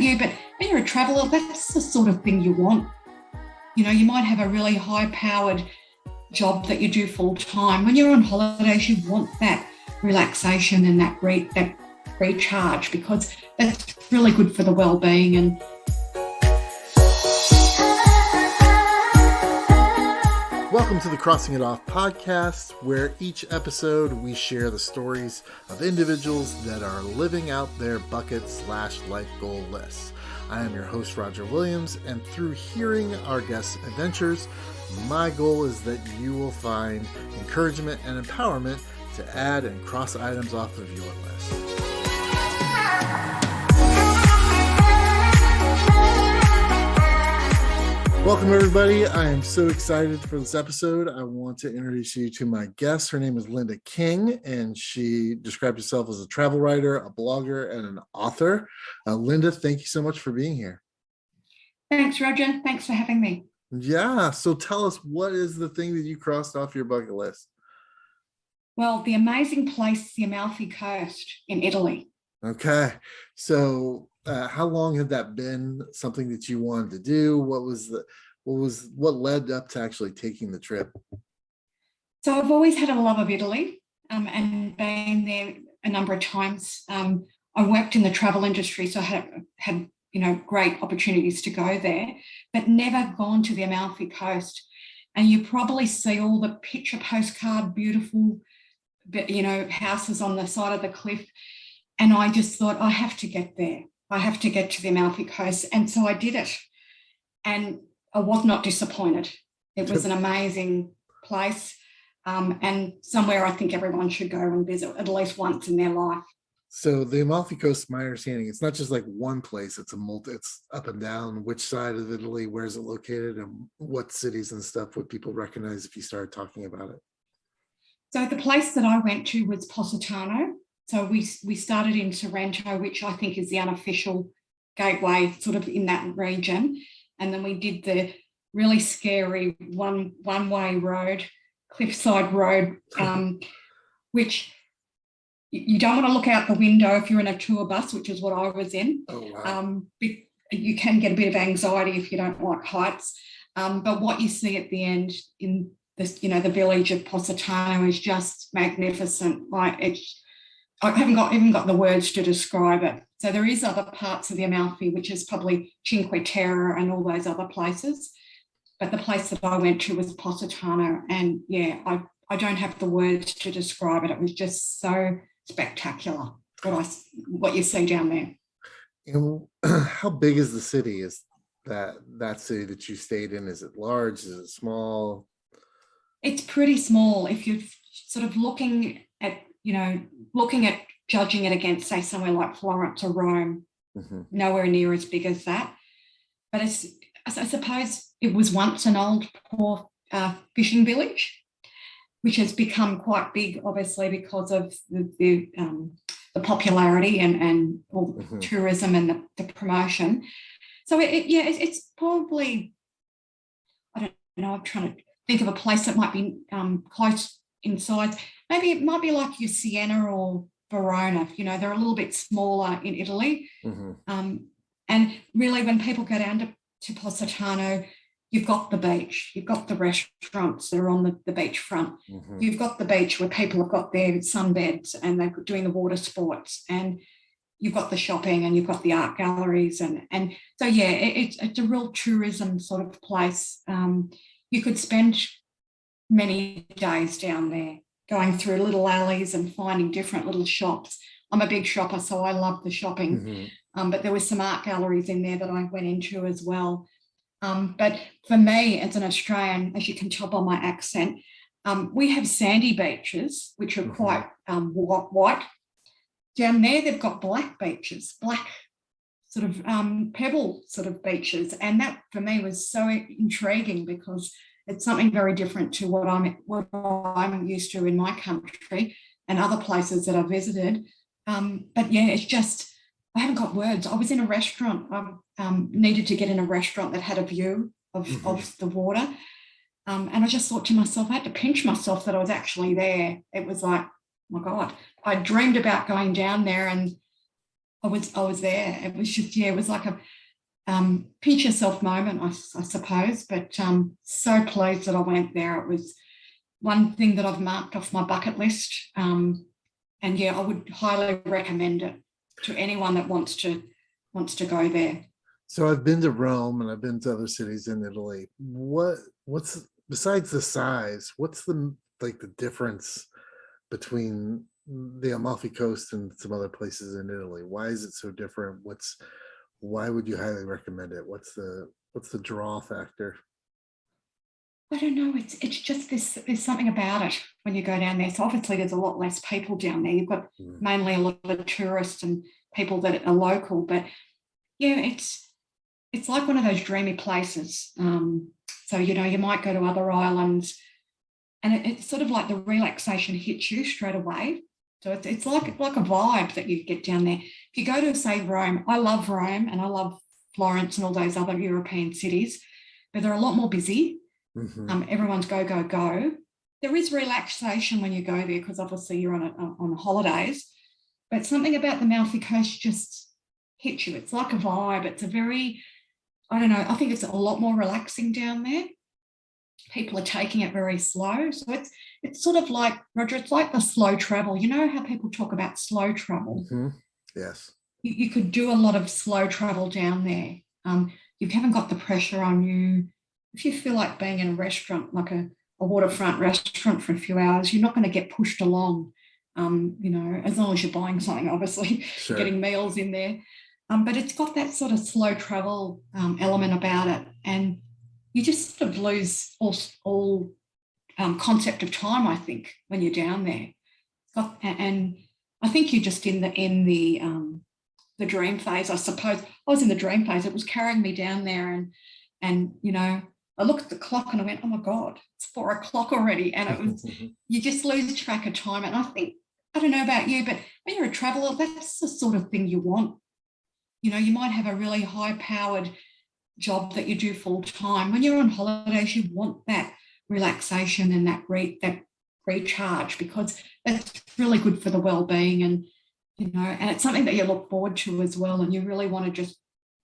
you, but when you're a traveller, that's the sort of thing you want. You know, you might have a really high-powered job that you do full-time. When you're on holidays, you want that relaxation and that recharge, because that's really good for the well-being. And welcome to the Crossing It Off podcast, where each episode we share the stories of individuals that are living out their bucket/life goal lists. I am your host, Roger Williams, and through hearing our guests' adventures, my goal is that you will find encouragement and empowerment to add and cross items off of your list. Welcome, everybody. I am so excited for this episode. I want to introduce you to my guest. Her name is Linda King, and she described herself as a travel writer, a blogger, and an author. Linda, thank you so much for being here. Thanks, Roger. Thanks for having me. Yeah. So tell us, what is the thing that you crossed off your bucket list? Well, the amazing place, the Amalfi Coast in Italy. Okay. So how long had that been something that you wanted to do? What led up to actually taking the trip? So I've always had a love of Italy and been there a number of times. I worked in the travel industry, so I had great opportunities to go there, but never gone to the Amalfi Coast. And you probably see all the picture postcard, beautiful, houses on the side of the cliff. And I just thought, I have to get there. I have to get to the Amalfi Coast. And so I did it. And I was not disappointed. It was an amazing place, and somewhere I think everyone should go and visit at least once in their life. So the Amalfi Coast, my understanding, it's not just like one place. It's it's up and down. Which side of Italy? Where is it located? And what cities and stuff would people recognize if you started talking about it? So the place that I went to was Positano. So we started in Sorrento, which I think is the unofficial gateway sort of in that region. And then we did the really scary one-way road, cliffside road, which you don't want to look out the window if you're in a tour bus, which is what I was in. Oh, wow. You can get a bit of anxiety if you don't like heights. But what you see at the end in this, the village of Positano is just magnificent. I haven't even got the words to describe it. So there is other parts of the Amalfi, which is probably Cinque Terre and all those other places. But the place that I went to was Positano. And yeah, I don't have the words to describe it. It was just so spectacular, what you see down there. And how big is the city? Is that city that you stayed in? Is it large? Is it small? It's pretty small. If you're sort of looking at judging it against, say, somewhere like Florence or Rome, nowhere near as big as that. But I suppose it was once an old poor fishing village, which has become quite big, obviously, because of the popularity and all the tourism and the promotion. So it's probably, I don't know, I'm trying to think of a place that might be close in size. Maybe it might be like your Siena or Verona. They're a little bit smaller in Italy. And really, when people go down to Positano, you've got the beach, you've got the restaurants that are on the beachfront. You've got the beach where people have got their sunbeds and they're doing the water sports, and you've got the shopping and you've got the art galleries. And so, yeah, it's a real tourism sort of place. You could spend many days down there going through little alleys and finding different little shops. I'm a big shopper, so I love the shopping. But there were some art galleries in there that I went into as well. But for me, as an Australian, as you can tell by my accent, we have sandy beaches, which are quite white. Down there, they've got black beaches, black sort of pebble sort of beaches. And that, for me, was so intriguing because it's something very different to what I'm used to in my country and other places that I've visited. But yeah, it's just, I haven't got words. I was in a restaurant. I needed to get in a restaurant that had a view of the water. And I just thought to myself, I had to pinch myself that I was actually there. It was like, oh my God, I dreamed about going down there and I was there. It was just, yeah, it was like a pinch yourself moment, I suppose. But so pleased that I went there. It was one thing that I've marked off my bucket list. And yeah, I would highly recommend it to anyone that wants to go there. So I've been to Rome and I've been to other cities in Italy. What's besides the size, what's the difference between the Amalfi Coast and some other places in Italy? Why is it so different? Why would you highly recommend it? What's the draw factor? I don't know. It's just this. There's something about it when you go down there. So obviously, there's a lot less people down there. You've got mainly a lot of tourists and people that are local. But yeah, it's like one of those dreamy places. So you might go to other islands, and it's sort of like the relaxation hits you straight away. So it's like a vibe that you get down there. If you go to, say, Rome, I love Rome and I love Florence and all those other European cities, but they're a lot more busy. Everyone's go, go, go. There is relaxation when you go there because obviously you're on holidays, but something about the Amalfi Coast just hits you. It's like a vibe. It's a very, I don't know, I think it's a lot more relaxing down there. People are taking it very slow. So it's sort of like, Roger, it's like the slow travel. You know how people talk about slow travel? Yes. You could do a lot of slow travel down there. You haven't got the pressure on you. If you feel like being in a restaurant, like a waterfront restaurant for a few hours, you're not going to get pushed along, as long as you're buying something, obviously, Sure. Getting meals in there. But it's got that sort of slow travel element about it. And you just sort of lose all concept of time, I think, when you're down there. And I think you're just in the dream phase, I suppose. I was in the dream phase. It was carrying me down there, and I looked at the clock and I went, oh my God, it's 4 o'clock already. And it was, you just lose track of time. And I think, I don't know about you, but when you're a traveler, that's the sort of thing you want. You might have a really high powered job that you do full time. When you're on holidays, you want that relaxation and that recharge, because that's really good for the well-being, and it's something that you look forward to as well. And you really want to just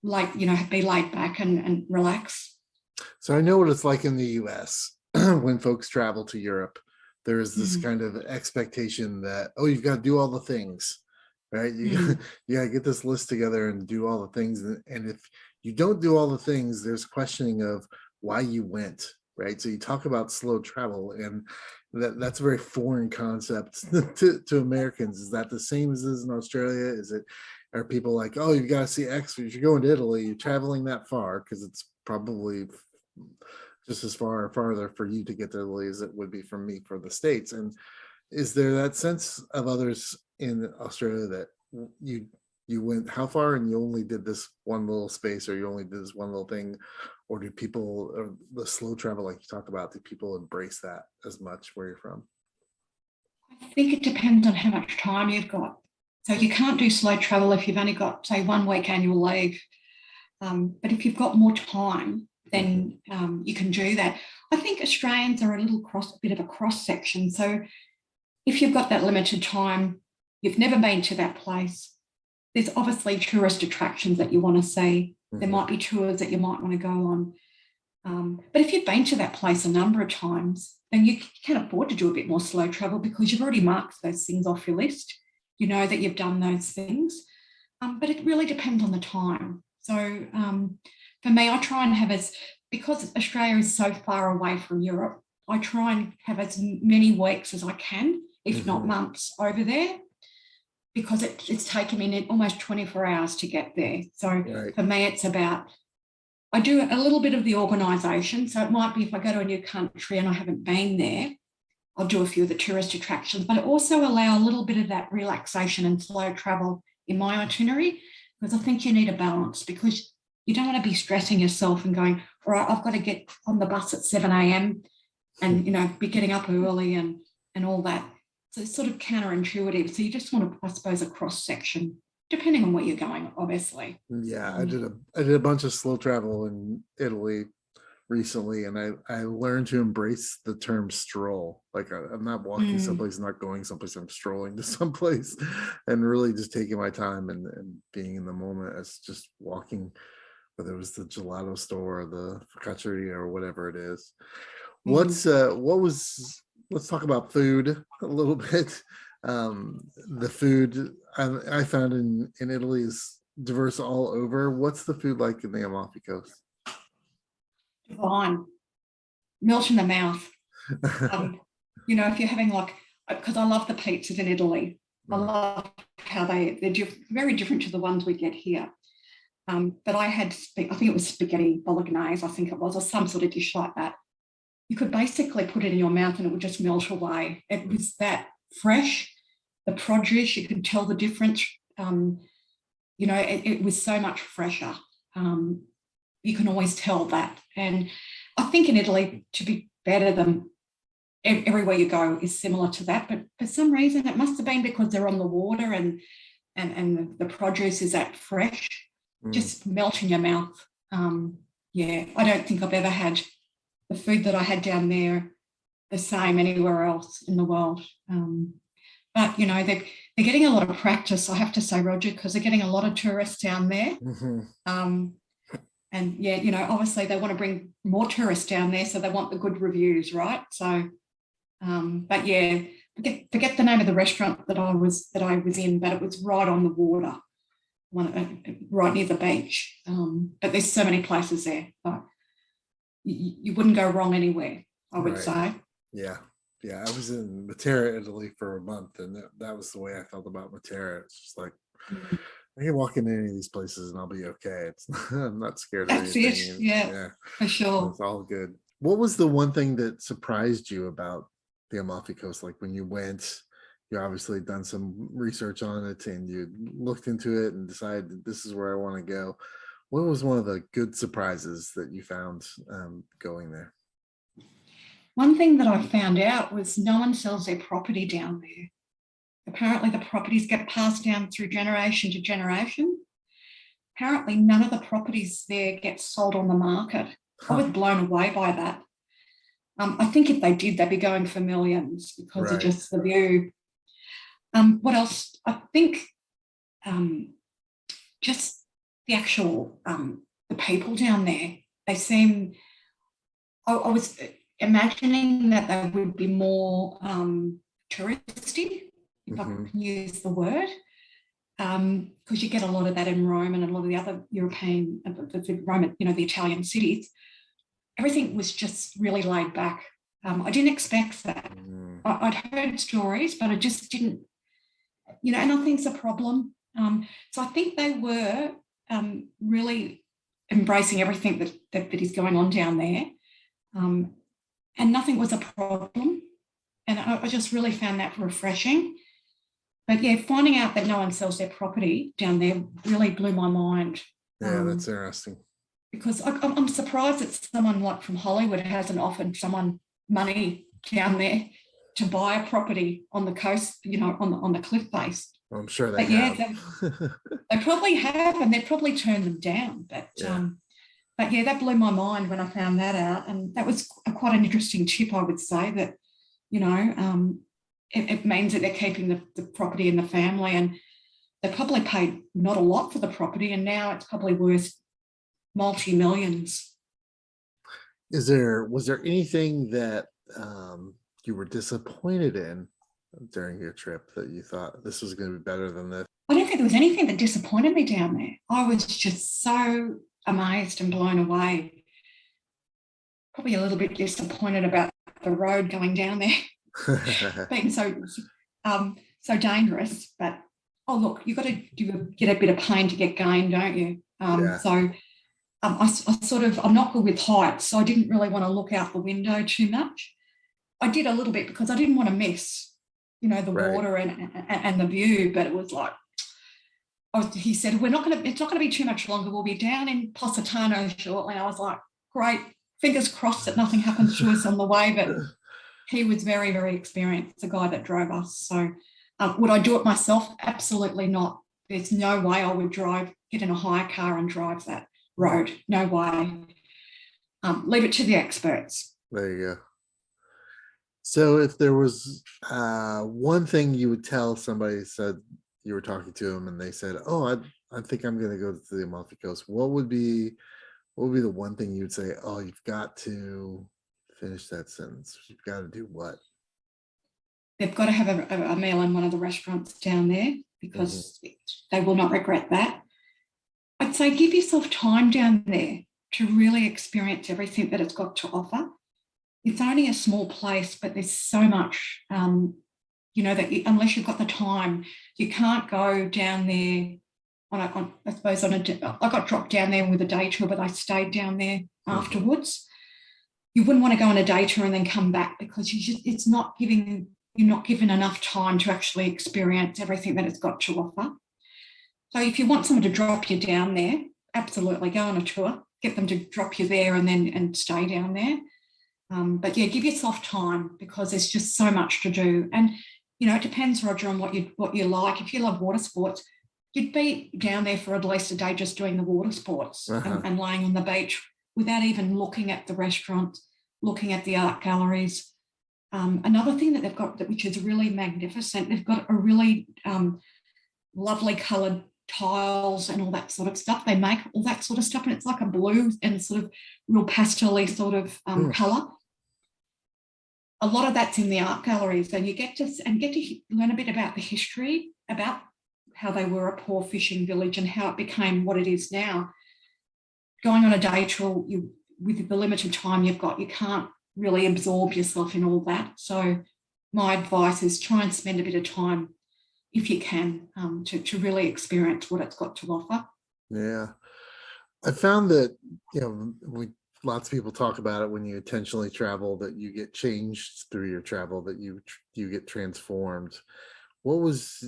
be laid back and relax. So I know what it's like in the US when folks travel to Europe. There is this kind of expectation that, you've got to do all the things, right? You got to get this list together and do all the things. And if you don't do all the things, there's questioning of why you went, right? So you talk about slow travel, and that's a very foreign concept to Americans. Is that the same as is in Australia? Are people like, you've got to see X, if you're going to Italy, you're traveling that far, because it's probably just as far or farther for you to get to Italy as it would be for me for the States. And is there that sense of others in Australia that you went how far and you only did this one little space, or you only did this one little thing? Or do people, or the slow travel like you talked about, do people embrace that as much where you're from? I think it depends on how much time you've got. So you can't do slow travel if you've only got, say, 1 week annual leave. But if you've got more time, then you can do that. I think Australians are a bit of a cross section. So if you've got that limited time, you've never been to that place, there's obviously tourist attractions that you want to see. There might be tours that you might want to go on. But if you've been to that place a number of times, then you can afford to do a bit more slow travel, because you've already marked those things off your list. You know that you've done those things. But it really depends on the time. So for me, I try and have because Australia is so far away from Europe, I try and have as many weeks as I can, if not months, over there, because it's taken me almost 24 hours to get there. So for me, it's about, I do a little bit of the organisation. So it might be if I go to a new country and I haven't been there, I'll do a few of the tourist attractions, but I also allow a little bit of that relaxation and slow travel in my itinerary, because I think you need a balance, because you don't want to be stressing yourself and going, all right, I've got to get on the bus at 7 a.m. and, be getting up early and all that. So it's sort of counterintuitive. So you just want to, I suppose, a cross section, depending on where you're going, obviously. Yeah, I did a bunch of slow travel in Italy recently, and I learned to embrace the term stroll. Like I'm not walking someplace, not going someplace. I'm strolling to someplace, and really just taking my time and being in the moment. It's just walking, whether it was the gelato store or the focacceria or whatever it is. What was? Let's talk about food a little bit. The food I found in Italy is diverse all over. What's the food like in the Amalfi Coast? Divine, melt in the mouth. If you're having because I love the pizzas in Italy. I love how they're very different to the ones we get here. But I think it was spaghetti bolognese, I think it was, or some sort of dish like that. You could basically put it in your mouth and it would just melt away. It was that fresh, the produce, you could tell the difference. It was so much fresher. You can always tell that. And I think in Italy, to be better than everywhere you go is similar to that. But for some reason, it must have been because they're on the water and the produce is that fresh, just melt in your mouth. I don't think I've ever had the food that I had down there the same anywhere else in the world. But, they're getting a lot of practice, I have to say, Roger, because they're getting a lot of tourists down there. Obviously they want to bring more tourists down there, so they want the good reviews, right? So, forget the name of the restaurant that I was in, but it was right on the water, right near the beach. But there's so many places there, but you wouldn't go wrong anywhere, I would say. Yeah, I was in Matera, Italy for a month, and that was the way I felt about Matera. It's just like I can walk into any of these places and I'll be okay. I'm not scared of anything. That's it. Yeah, for sure. It's all good. What was the one thing that surprised you about the Amalfi Coast? Like when you went, you obviously done some research on it and you looked into it and decided this is where I want to go. What was one of the good surprises that you found going there? One thing that I found out was no one sells their property down there. Apparently the properties get passed down through generation to generation. Apparently none of the properties there get sold on the market. I was blown away by that. I think if they did, they'd be going for millions because of just the view. What else? I think just the actual the people down there. They seem. I was imagining that they would be more touristy, if I can use the word, because you get a lot of that in Rome and a lot of the other European, the Roman, the Italian cities. Everything was just really laid back. I didn't expect that. I'd heard stories, but I just didn't, and I think it's a problem. So I think they were really embracing everything that is going on down there, and nothing was a problem. And I just really found that refreshing. But finding out that no one sells their property down there really blew my mind. Yeah, that's interesting. Because I'm surprised that someone like from Hollywood hasn't offered someone money down there to buy a property on the coast, on the cliff face. I'm sure they have. They probably have, and they've probably turned them down. But that blew my mind when I found that out, and that was quite an interesting tip, I would say. That it means that they're keeping the property in the family, and they probably paid not a lot for the property, and now it's probably worth multi-millions. Was there anything that you were disappointed in during your trip that you thought this was going to be better than this? I don't think there was anything that disappointed me down there. I was just so amazed and blown away. Probably a little bit disappointed about the road going down there being so dangerous. But look, you get a bit of pain to get going, don't you? So I'm not good with heights, so I didn't really want to look out the window too much. I did a little bit because I didn't want to miss, the water and the view. But it was like, he said, it's not going to be too much longer. We'll be down in Positano shortly. I was like, great, fingers crossed that nothing happens to us on the way. But he was very, very experienced, the guy that drove us. So would I do it myself? Absolutely not. There's no way I would get in a hire car and drive that road. No way. Leave it to the experts. There you go. So if there was one thing you would tell somebody, said you were talking to them and they said, oh, I think I'm going to go to the Amalfi Coast, what would be the one thing you'd say, oh, you've got to finish that sentence, you've got to do what? They've got to have a meal in one of the restaurants down there, because they will not regret that. I'd say give yourself time down there to really experience everything that it's got to offer. It's only a small place, but there's so much, that unless you've got the time, you can't go down there I got dropped down there with a day tour, but I stayed down there afterwards. You wouldn't want to go on a day tour and then come back, because you're not given enough time to actually experience everything that it's got to offer. So if you want someone to drop you down there, absolutely go on a tour, get them to drop you there and stay down there. But yeah, give yourself time, because there's just so much to do. And, it depends, Roger, on what you like. If you love water sports, you'd be down there for at least a day just doing the water sports and laying on the beach without even looking at the restaurant, looking at the art galleries. Another thing that they've got, which is really magnificent, they've got a really lovely coloured tiles and all that sort of stuff. They make all that sort of stuff, and it's like a blue and sort of real pastel-y sort of colour. A lot of that's in the art galleries, and you get to learn a bit about the history, about how they were a poor fishing village and how it became what it is now. Going on a day tour, with the limited time you've got, you can't really absorb yourself in all that. So my advice is try and spend a bit of time, if you can, to really experience what it's got to offer. Yeah. I found that, lots of people talk about it when you intentionally travel, that you get changed through your travel, that you get transformed. What was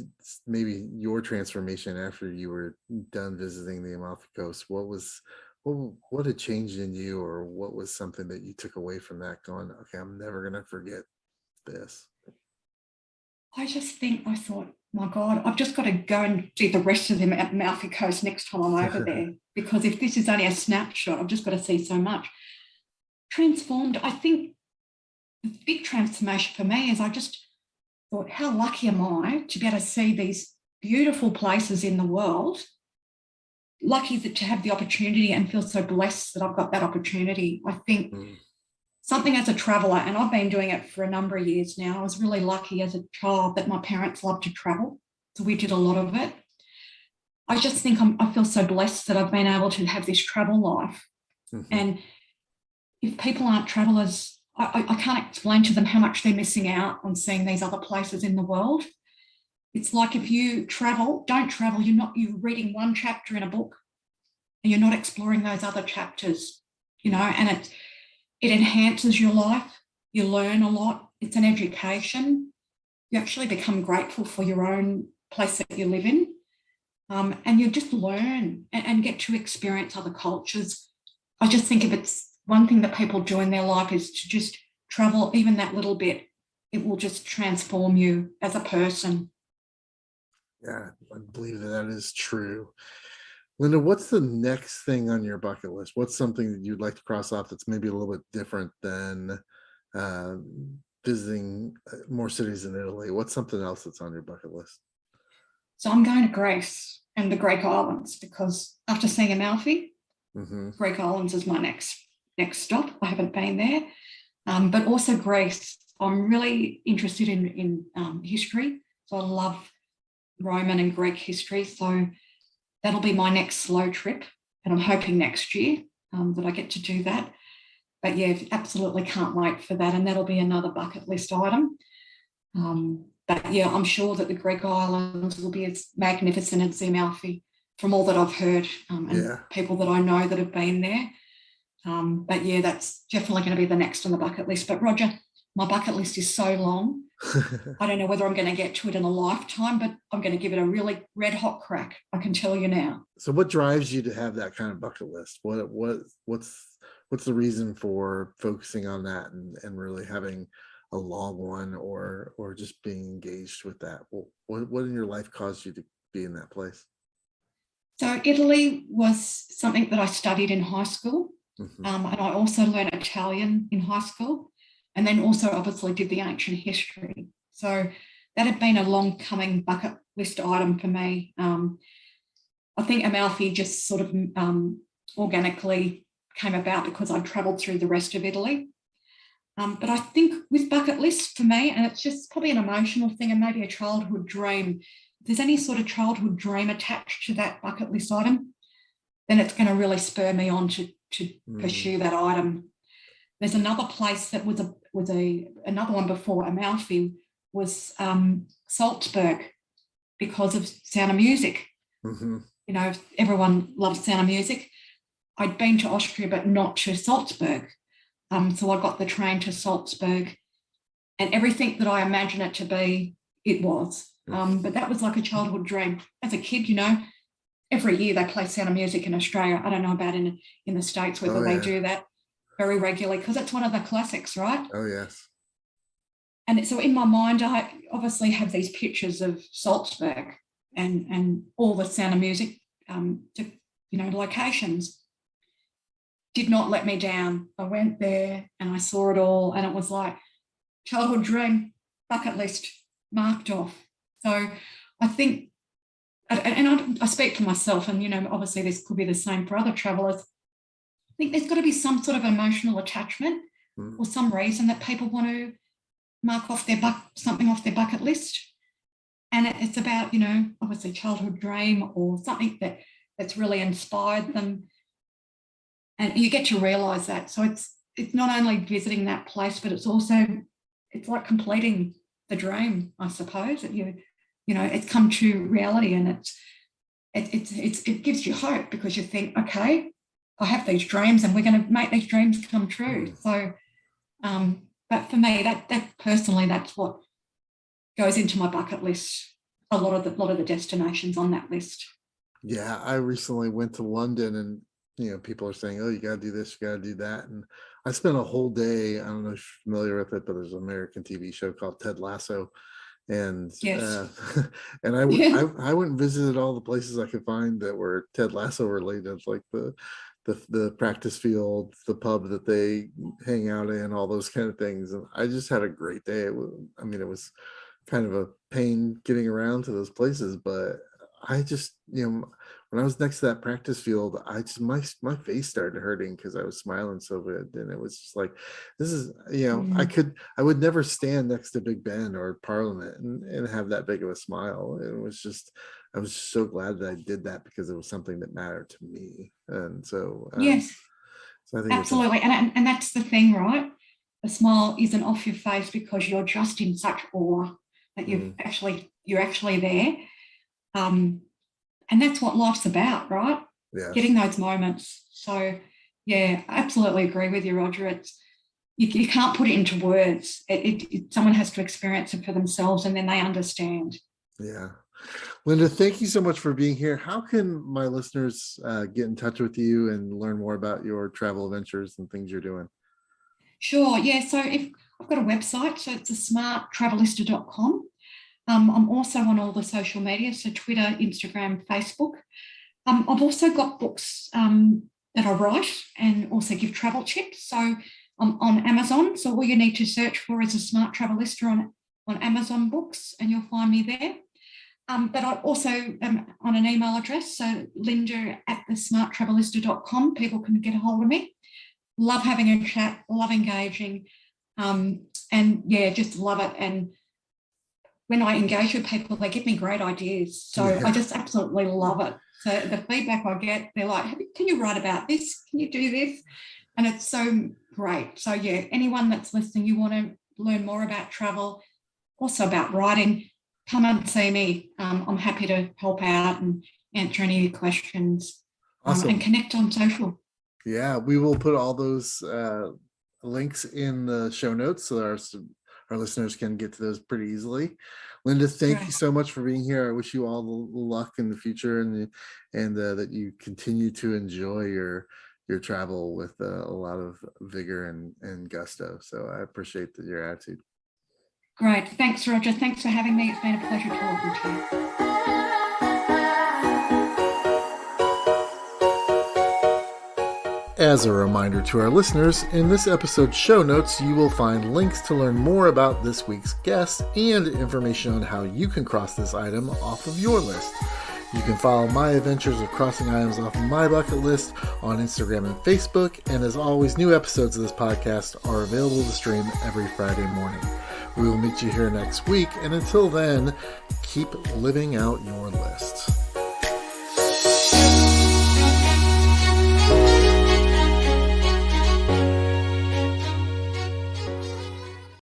maybe your transformation after you were done visiting the Amalfi Coast? What had changed in you, or what was something that you took away from that going, okay, I'm never going to forget this? I thought, my God, I've just got to go and do the rest of them at Amalfi Coast next time I'm over there, because if this is only a snapshot, I've just got to see so much. Transformed, I think the big transformation for me is I just thought, how lucky am I to be able to see these beautiful places in the world. Lucky to have the opportunity, and feel so blessed that I've got that opportunity. I think something as a traveller, and I've been doing it for a number of years now, I was really lucky as a child that my parents loved to travel. So we did a lot of it. I just think I feel so blessed that I've been able to have this travel life. And if people aren't travellers, I can't explain to them how much they're missing out on seeing these other places in the world. It's like, if you don't travel, you're reading one chapter in a book and you're not exploring those other chapters, and it enhances your life. You learn a lot. It's an education. You actually become grateful for your own place that you live in. And you just learn and get to experience other cultures. I just think if it's one thing that people do in their life is to just travel even that little bit, it will just transform you as a person. Yeah, I believe that is true. Linda, what's the next thing on your bucket list? What's something that you'd like to cross off that's maybe a little bit different than visiting more cities in Italy? What's something else that's on your bucket list? So I'm going to Greece and the Greek islands, because after seeing Amalfi, Greek islands is my next stop. I haven't been there, but also Greece. I'm really interested in history, so I love Roman and Greek history. So that'll be my next slow trip, and I'm hoping next year that I get to do that. But yeah, absolutely can't wait for that, and that'll be another bucket list item. But yeah, I'm sure that the Greek islands will be as magnificent as the Amalfi, from all that I've heard and people that I know that have been there. But yeah, that's definitely going to be the next on the bucket list. But Roger, my bucket list is so long. I don't know whether I'm going to get to it in a lifetime, but I'm going to give it a really red hot crack. I can tell you now. So what drives you to have that kind of bucket list? What's the reason for focusing on that and really having a long one, or just being engaged with that? What in your life caused you to be in that place? So Italy was something that I studied in high school. And I also learned Italian in high school, and then also obviously did the ancient history. So that had been a long coming bucket list item for me. I think Amalfi just sort of organically came about because I travelled through the rest of Italy. But I think with bucket lists for me, and it's just probably an emotional thing and maybe a childhood dream, if there's any sort of childhood dream attached to that bucket list item, then it's going to really spur me on to pursue that item. There's another place that was another one before Amalfi was Salzburg, because of Sound of Music. You know, everyone loves Sound of Music. I'd been to Austria, but not to Salzburg. So I got the train to Salzburg, and everything that I imagine it to be, it was. But that was like a childhood dream. As a kid, you know, every year they play Sound of Music in Australia. I don't know about in the States whether they do that very regularly, because it's one of the classics, right? Oh, yes. And so in my mind, I obviously have these pictures of Salzburg and all the Sound of Music, locations. Did not let me down. I went there and I saw it all, and it was like childhood dream, bucket list, marked off. So I think, and I speak for myself, and, you know, obviously this could be the same for other travellers. I think there's got to be some sort of emotional attachment or some reason that people want to mark off something off their bucket list. And it's about, you know, obviously childhood dream or something that's really inspired them. And you get to realise that. So it's not only visiting that place, but it's like completing the dream, I suppose. That you know, it's come to reality, and it gives you hope, because you think, okay, I have these dreams, and we're going to make these dreams come true. So, but for me, that personally, that's what goes into my bucket list. A lot of the destinations on that list. Yeah, I recently went to London, and, you know, people are saying, oh, you got to do this, you got to do that. And I spent a whole day, I don't know if you're familiar with it, but there's an American TV show called Ted Lasso. And yes. And I went and visited all the places I could find that were Ted Lasso related, like the practice field, the pub that they hang out in, all those kind of things. And I just had a great day. It was kind of a pain getting around to those places, but I just, you know, when I was next to that practice field, I just, my face started hurting because I was smiling so good. And it was just like, this is, you know, I would never stand next to Big Ben or Parliament and have that big of a smile. It was just, I was so glad that I did that, because it was something that mattered to me. And so, yes, so I think absolutely. And that's the thing, right? The smile isn't off your face because you're just in such awe that you're actually there. And that's what life's about, right? Yes. Getting those moments. So, yeah, I absolutely agree with you, Roger. It's you can't put it into words. Someone has to experience it for themselves, and then they understand. Yeah. Linda, thank you so much for being here. How can my listeners get in touch with you and learn more about your travel adventures and things you're doing? Sure. Yeah. So if I've got a website, so it's smarttravellista.com. I'm also on all the social media, so Twitter, Instagram, Facebook. I've also got books that I write and also give travel tips. So I'm on Amazon. So all you need to search for is a Smart Travellista on Amazon Books, and you'll find me there. But I also am on an email address, so linda@thesmarttravellista.com. People can get a hold of me. Love having a chat, love engaging, and yeah, just love it. And when I engage with people, they give me great ideas. So I just absolutely love it. So the feedback I get, they're like, can you write about this? Can you do this? And it's so great. So yeah, anyone that's listening, you want to learn more about travel, also about writing, come and see me. I'm happy to help out and answer any of your questions. Awesome. And connect on social. Yeah, we will put all those links in the show notes so our listeners can get to those pretty easily. Linda, thank you so much for being here. I wish you all the luck in the future, and that you continue to enjoy your travel with a lot of vigor and gusto. So I appreciate your attitude. Great. Thanks, Roger. Thanks for having me. It's been a pleasure talking to you. As a reminder to our listeners, in this episode's show notes, you will find links to learn more about this week's guest and information on how you can cross this item off of your list. You can follow my adventures of crossing items off of my bucket list on Instagram and Facebook, and as always, new episodes of this podcast are available to stream every Friday morning. We will meet you here next week, and until then, keep living out your list.